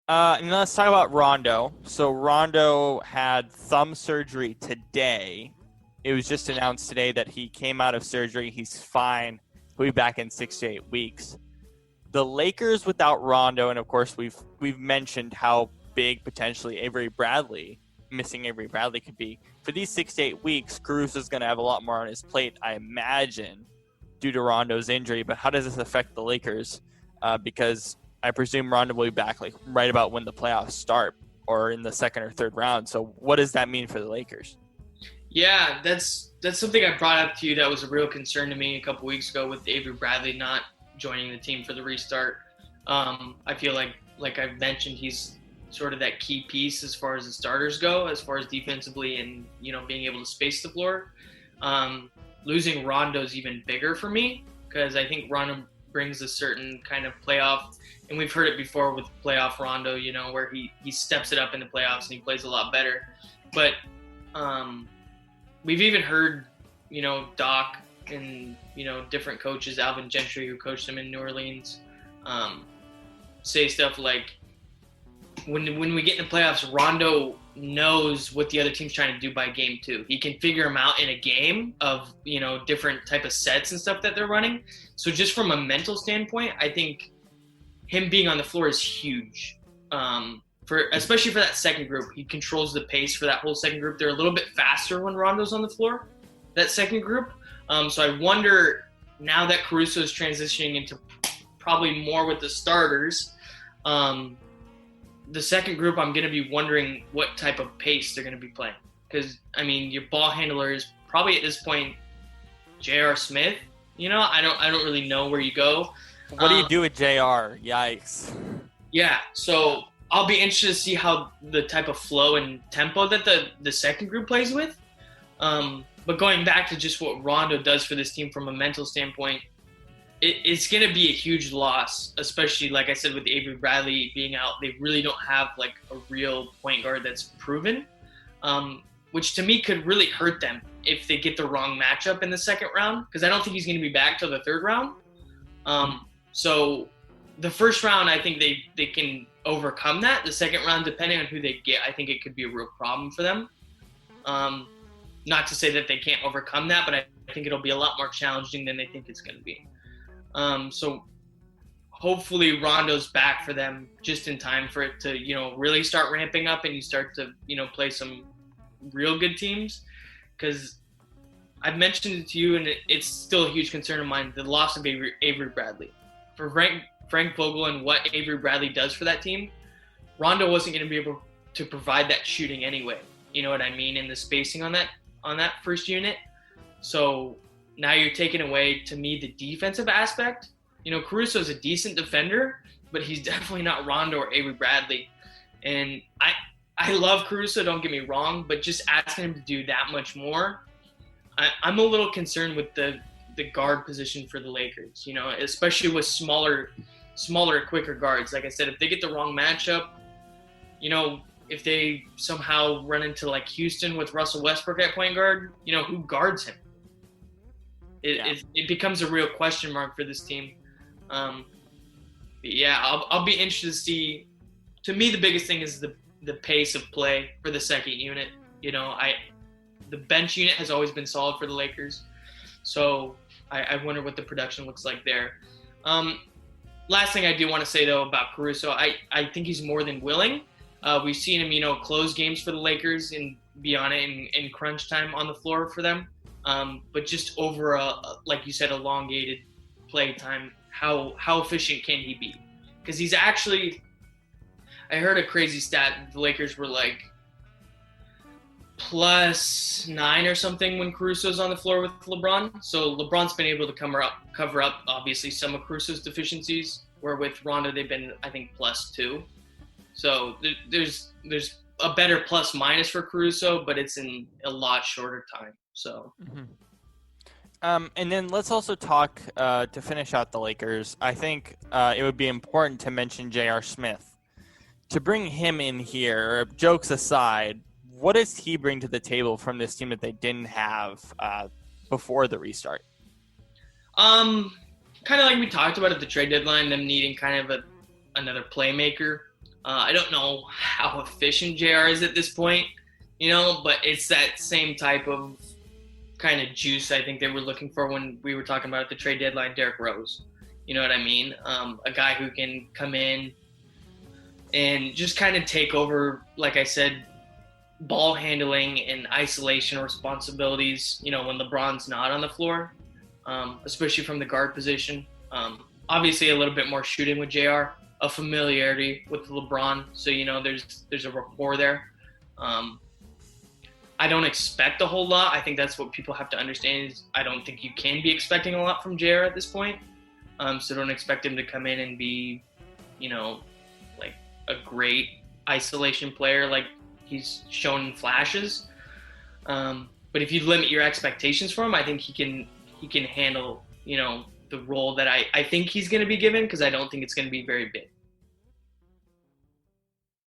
And let's talk about Rondo. So Rondo had thumb surgery today. It was just announced today that he came out of surgery. He's fine. He'll be back in 6 to 8 weeks. The Lakers without Rondo, and of course we've mentioned how big potentially missing Avery Bradley could be. For these 6 to 8 weeks, Caruso's going to have a lot more on his plate, I imagine, due to Rondo's injury. But how does this affect the Lakers? Because I presume Rondo will be back like right about when the playoffs start or in the second or third round. So what does that mean for the Lakers? Yeah, that's something I brought up to you that was a real concern to me a couple weeks ago with Avery Bradley not joining the team for the restart. I feel like I've mentioned, he's sort of that key piece as far as the starters go, as far as defensively and being able to space the floor. Losing Rondo's even bigger for me because I think Rondo brings a certain kind of playoff, and we've heard it before with playoff Rondo, where he steps it up in the playoffs and he plays a lot better. But we've even heard, Doc and, different coaches, Alvin Gentry, who coached him in New Orleans, say stuff like, when we get in the playoffs, Rondo knows what the other team's trying to do by game 2. He can figure them out in a game of, different type of sets and stuff that they're running. So just from a mental standpoint, I think him being on the floor is huge. Especially for that second group. He controls the pace for that whole second group. They're a little bit faster when Rondo's on the floor, that second group. So I wonder, now that Caruso is transitioning into probably more with the starters, the second group, I'm going to be wondering what type of pace they're going to be playing. Because, your ball handler is probably at this point J.R. Smith. I don't really know where you go. What do you do with JR? Yikes. Yeah, so I'll be interested to see how the type of flow and tempo that the second group plays with. But going back to just what Rondo does for this team from a mental standpoint, it's going to be a huge loss, especially, like I said, with Avery Bradley being out. They really don't have, like, a real point guard that's proven, which to me could really hurt them if they get the wrong matchup in the second round, because I don't think he's going to be back till the third round. So the first round, I think they can overcome that. The second round, depending on who they get, I think it could be a real problem for them. Not to say that they can't overcome that, but I think it'll be a lot more challenging than they think it's going to be. So hopefully Rondo's back for them just in time for it to, really start ramping up and you start to, play some real good teams. Because I've mentioned it to you, and it's still a huge concern of mine, the loss of Avery Bradley. For Frank Vogel and what Avery Bradley does for that team, Rondo wasn't going to be able to provide that shooting anyway. You know what I mean? And the spacing on that first unit. So now you're taking away, to me, the defensive aspect. Caruso's a decent defender, but he's definitely not Rondo or Avery Bradley. And I love Caruso, don't get me wrong, but just asking him to do that much more, I'm a little concerned with the guard position for the Lakers, especially with smaller, quicker guards. Like I said, if they get the wrong matchup, if they somehow run into like Houston with Russell Westbrook at point guard, who guards him? It becomes a real question mark for this team. I'll be interested to see. To me, the biggest thing is the pace of play for the second unit. The bench unit has always been solid for the Lakers, so I wonder what the production looks like there. Last thing I do want to say though about Caruso, I think he's more than willing. We've seen him, close games for the Lakers and be on it in crunch time on the floor for them. But just over like you said, elongated play time, how efficient can he be? Because he's actually, I heard a crazy stat. The Lakers were like +9 or something when Caruso's on the floor with LeBron. So LeBron's been able to cover up obviously some of Caruso's deficiencies, where with Rondo they've been, I think, +2. So there's a better plus minus for Caruso, but it's in a lot shorter time. So. And then let's also talk to finish out the Lakers. I think it would be important to mention J.R. Smith. To bring him in here, jokes aside, what does he bring to the table from this team that they didn't have before the restart? Kind of like we talked about at the trade deadline, them needing kind of another playmaker. I don't know how efficient JR is at this point, but it's that same type of kind of juice I think they were looking for when we were talking about at the trade deadline, Derrick Rose. You know what I mean? A guy who can come in and just kind of take over, like I said, ball handling and isolation responsibilities, when LeBron's not on the floor, especially from the guard position. Obviously, a little bit more shooting with JR, a familiarity with LeBron. So, there's a rapport there. I don't expect a whole lot. I think that's what people have to understand is I don't think you can be expecting a lot from JR at this point. So don't expect him to come in and be, like a great isolation player like he's shown in flashes. But if you limit your expectations for him, I think he can handle, the role that I think he's going to be given, because I don't think it's going to be very big.